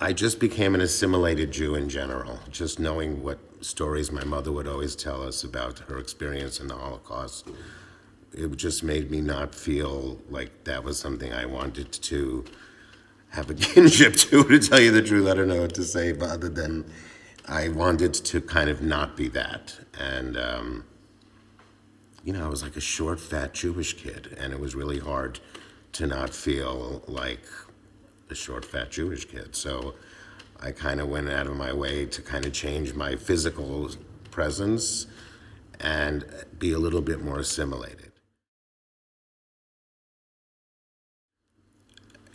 I just became an assimilated Jew in general, just knowing what stories my mother would always tell us about her experience in the Holocaust. It just made me not feel like that was something I wanted to have a kinship to tell you the truth. I don't know what to say, but other than I wanted to kind of not be that. And, I was like a short, fat Jewish kid, and it was really hard to not feel like a short, fat Jewish kid. So I kind of went out of my way to kind of change my physical presence and be a little bit more assimilated.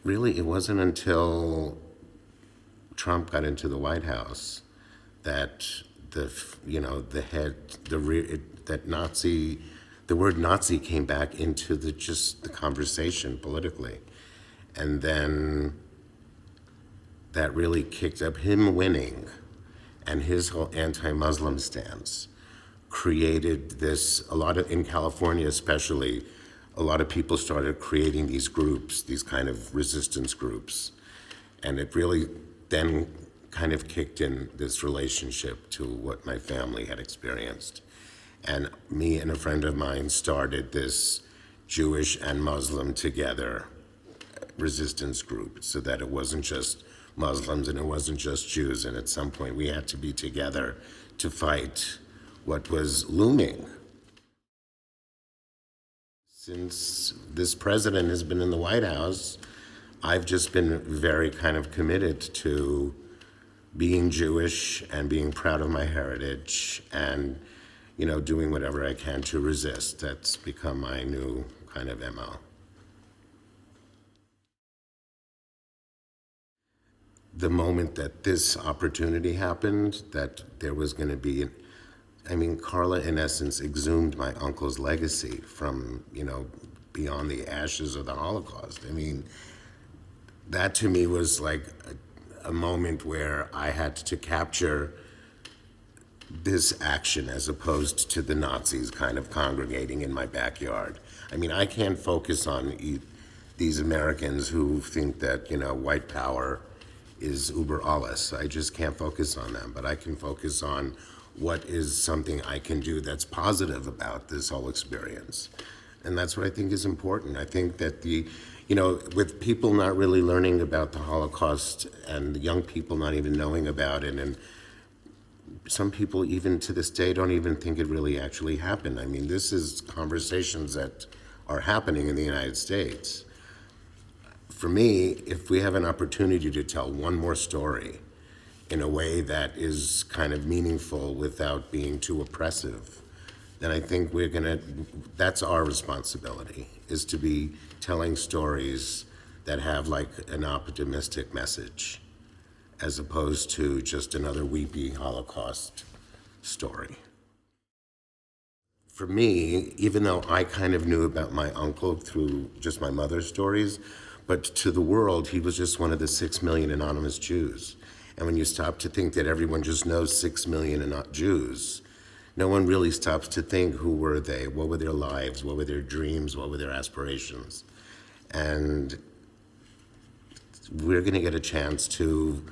Really, it wasn't until Trump got into the White House that the word Nazi came back into the conversation politically. And then that really kicked up him winning, and his whole anti-Muslim stance created in California especially, a lot of people started creating these groups, these kind of resistance groups. And it really then kind of kicked in this relationship to what my family had experienced. And me and a friend of mine started this Jewish and Muslim together resistance group, so that it wasn't just Muslims and it wasn't just Jews. And at some point we had to be together to fight what was looming. Since this president has been in the White House, I've just been very kind of committed to being Jewish and being proud of my heritage and, doing whatever I can to resist. That's become my new kind of MO. The moment that this opportunity happened, that there was going to be, Carla in essence exhumed my uncle's legacy from, beyond the ashes of the Holocaust. That to me was like a moment where I had to capture this action as opposed to the Nazis kind of congregating in my backyard. I can't focus on these Americans who think that, white power is uber alles. I just can't focus on them, but I can focus on what is something I can do that's positive about this whole experience. And that's what I think is important. I think that with people not really learning about the Holocaust and the young people not even knowing about it, and some people even to this day don't even think it really actually happened. This is conversations that are happening in the United States. For me, if we have an opportunity to tell one more story in a way that is kind of meaningful without being too oppressive, then I think that's our responsibility, is to be telling stories that have like an optimistic message, as opposed to just another weepy Holocaust story. For me, even though I kind of knew about my uncle through just my mother's stories, but to the world, he was just one of the 6 million anonymous Jews. And when you stop to think that everyone just knows 6 million Jews, no one really stops to think, who were they? What were their lives? What were their dreams? What were their aspirations? And we're going to get a chance to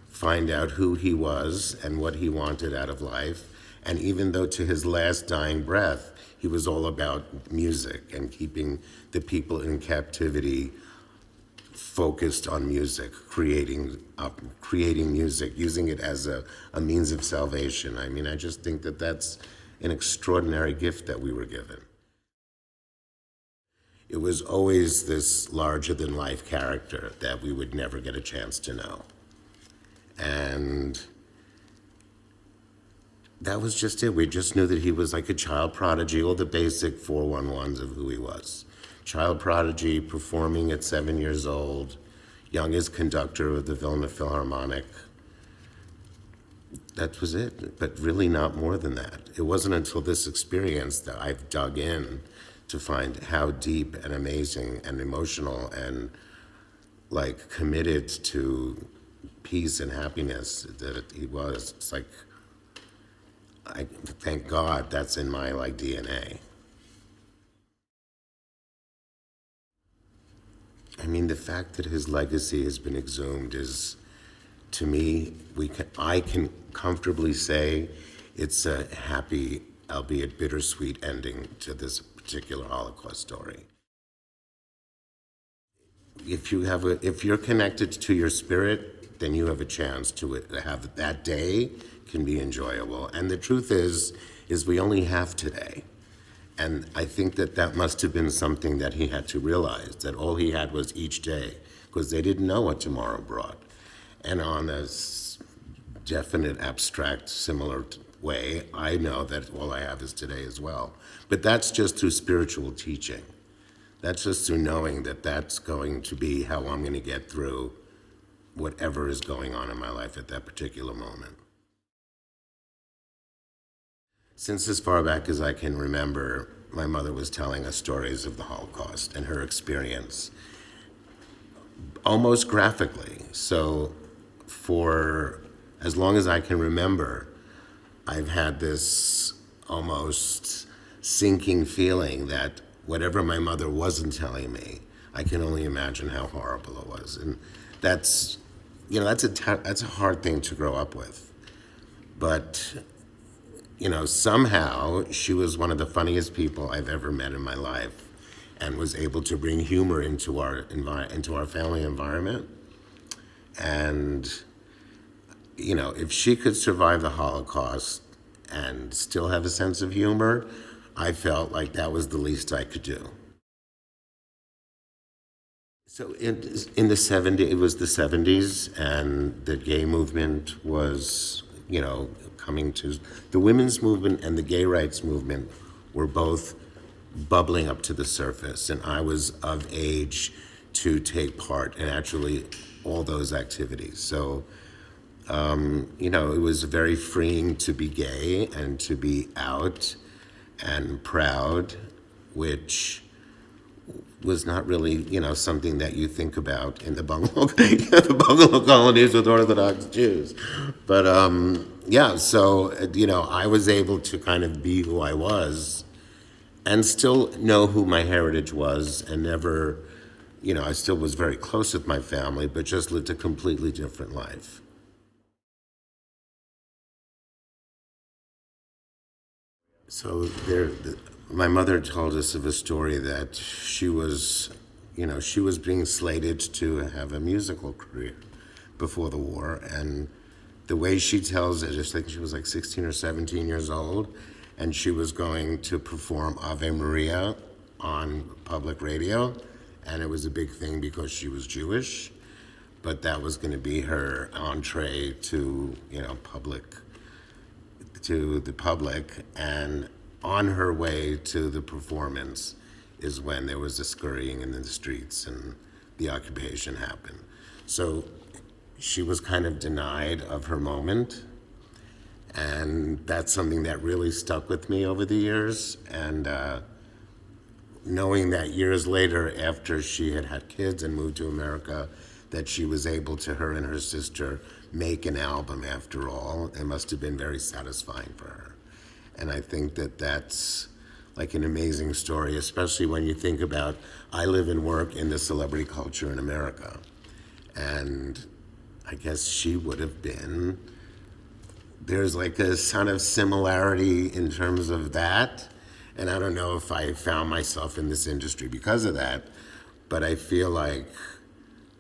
find out who he was and what he wanted out of life. And even though to his last dying breath, he was all about music and keeping the people in captivity focused on music, creating music, using it as a means of salvation. I just think that that's an extraordinary gift that we were given. It was always this larger-than-life character that we would never get a chance to know. And that was just it. We just knew that he was like a child prodigy, all the basic 411s of who he was. Child prodigy, performing at 7 years old, youngest conductor of the Vilna Philharmonic. That was it, but really not more than that. It wasn't until this experience that I've dug in to find how deep and amazing and emotional and like committed to peace and happiness that he was. It's like, I thank God that's in my DNA. The fact that his legacy has been exhumed is to me, I can comfortably say it's a happy, albeit bittersweet ending to this particular Holocaust story. If you're connected to your spirit, then you have a chance to have that day can be enjoyable. And the truth is we only have today. And I think that must have been something that he had to realize, that all he had was each day, because they didn't know what tomorrow brought. And on a definite, abstract, similar way, I know that all I have is today as well. But that's just through spiritual teaching. That's just through knowing that that's going to be how I'm going to get through whatever is going on in my life at that particular moment. Since as far back as I can remember, my mother was telling us stories of the Holocaust and her experience, almost graphically. So for as long as I can remember, I've had this almost sinking feeling that whatever my mother wasn't telling me, I can only imagine how horrible it was. And that's, that's a hard thing to grow up with. But somehow she was one of the funniest people I've ever met in my life, and was able to bring humor into our family environment. And if she could survive the Holocaust and still have a sense of humor, I felt like that was the least I could do. So in the 70s, it was the 70s, and the gay movement was, coming to, the women's movement and the gay rights movement were both bubbling up to the surface, and I was of age to take part in actually all those activities. So, it was very freeing to be gay and to be out and proud, which was not really, something that you think about in the bungalow, the bungalow colonies with Orthodox Jews. But so I was able to kind of be who I was, and still know who my heritage was, and never, I still was very close with my family, but just lived a completely different life. So my mother told us of a story that she was being slated to have a musical career before the war, and the way she tells it, I just think she was like 16 or 17 years old, and she was going to perform Ave Maria on public radio, and it was a big thing because she was Jewish, but that was going to be her entree to the public, and on her way to the performance is when there was a scurrying in the streets and the occupation happened. So she was kind of denied of her moment, and that's something that really stuck with me over the years. And knowing that years later, after she had had kids and moved to America, that she was able to, her and her sister, make an album after all, it must have been very satisfying for her. And I think that that's like an amazing story, especially when you think about, I live and work in the celebrity culture in America. And I guess she would have been, there's like a kind of similarity in terms of that. And I don't know if I found myself in this industry because of that, but I feel like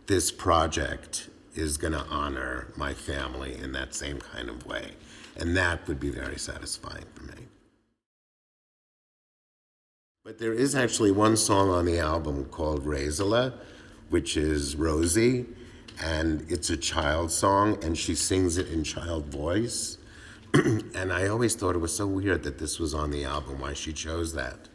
this project is going to honor my family in that same kind of way. And that would be very satisfying for me. But there is actually one song on the album called Razala, which is Rosie, and it's a child song, and she sings it in child voice. And I always thought it was so weird that this was on the album, why she chose that.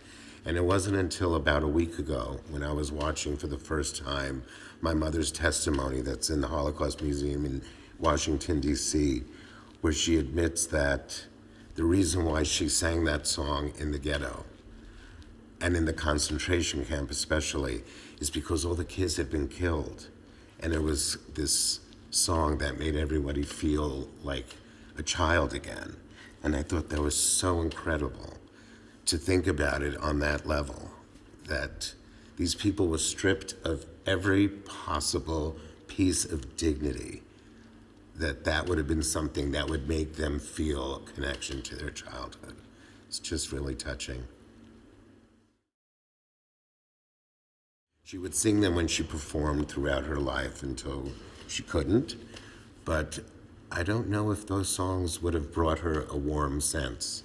And it wasn't until about a week ago when I was watching for the first time my mother's testimony that's in the Holocaust Museum in Washington, D.C., where she admits that the reason why she sang that song in the ghetto and in the concentration camp especially is because all the kids had been killed. And it was this song that made everybody feel like a child again. And I thought that was so incredible to think about it on that level, that these people were stripped of every possible piece of dignity that would have been something that would make them feel a connection to their childhood. It's just really touching. She would sing them when she performed throughout her life until she couldn't, but I don't know if those songs would have brought her a warm sense.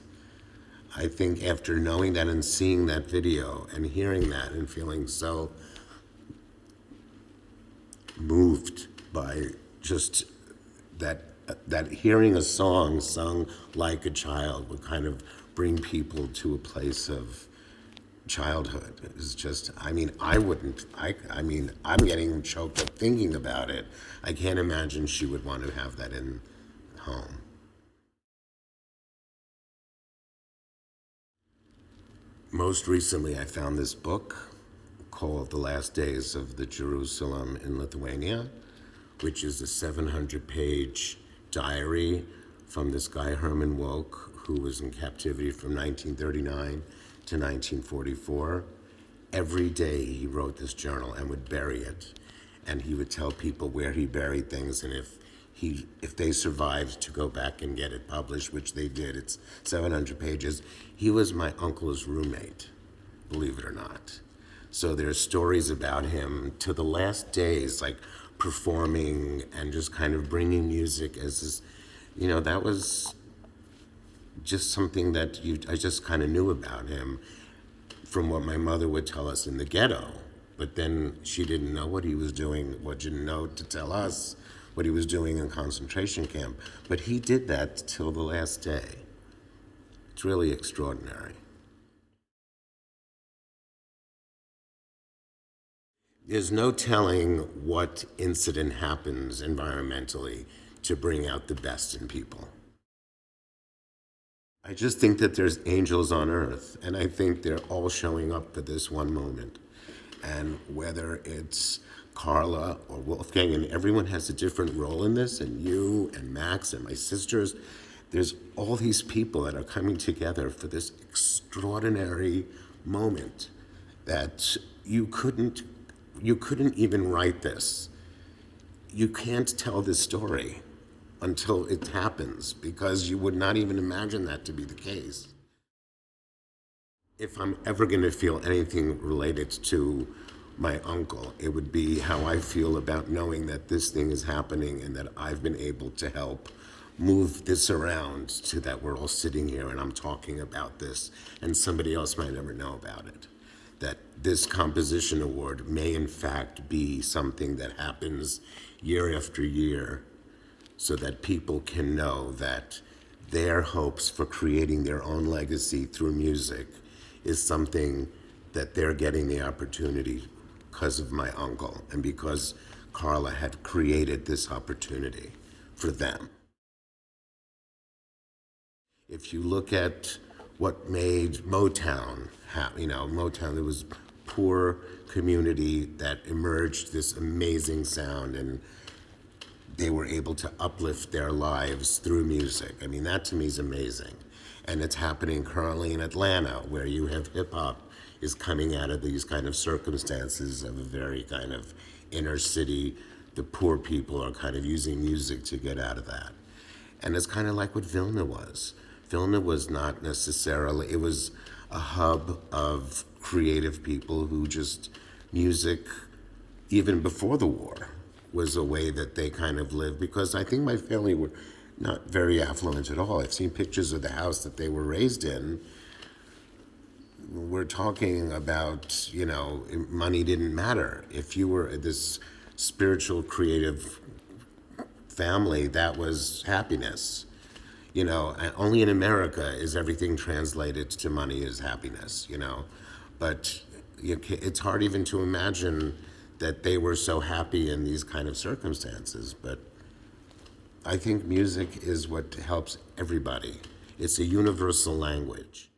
I think after knowing that and seeing that video and hearing that and feeling so moved by just that hearing a song sung like a child would kind of bring people to a place of childhood. It's just, I mean, I'm getting choked up thinking about it. I can't imagine she would want to have that in home. Most recently, I found this book called The Last Days of the Jerusalem in Lithuania, which is a 700-page diary from this guy, Herman Wouk, who was in captivity from 1939 to 1944. Every day he wrote this journal and would bury it. And he would tell people where he buried things, and if they survived to go back and get it published, which they did, it's 700 pages. He was my uncle's roommate, believe it or not. So there's stories about him to the last days, like performing and just kind of bringing music as this, that was just something that I just kind of knew about him from what my mother would tell us in the ghetto. But then she didn't know what he was doing, what didn't know to tell us what he was doing in concentration camp. But he did that till the last day. It's really extraordinary. There's no telling what incident happens environmentally to bring out the best in people. I just think that there's angels on earth, and I think they're all showing up for this one moment. And whether it's Carla or Wolfgang, and everyone has a different role in this, and you and Max and my sisters, there's all these people that are coming together for this extraordinary moment that you couldn't even write this. You can't tell this story until it happens, because you would not even imagine that to be the case. If I'm ever going to feel anything related to my uncle, it would be how I feel about knowing that this thing is happening and that I've been able to help move this around to that we're all sitting here and I'm talking about this and somebody else might never know about it. That this composition award may in fact be something that happens year after year, so that people can know that their hopes for creating their own legacy through music is something that they're getting the opportunity because of my uncle and because Carla had created this opportunity for them. If you look at what made Motown happen, Motown, there was poor community that emerged this amazing sound, and they were able to uplift their lives through music. I mean, that to me is amazing. And it's happening currently in Atlanta, where you have hip hop is coming out of these kind of circumstances of a very kind of inner city. The poor people are kind of using music to get out of that. And it's kind of like what Vilna was. Vilna was not necessarily, it was a hub of creative people who just, music, even before the war, was a way that they kind of lived, because I think my family were not very affluent at all. I've seen pictures of the house that they were raised in. We're talking about, money didn't matter. If you were this spiritual, creative family, that was happiness. And only in America is everything translated to money as happiness, But it's hard even to imagine that they were so happy in these kind of circumstances. But I think music is what helps everybody. It's a universal language.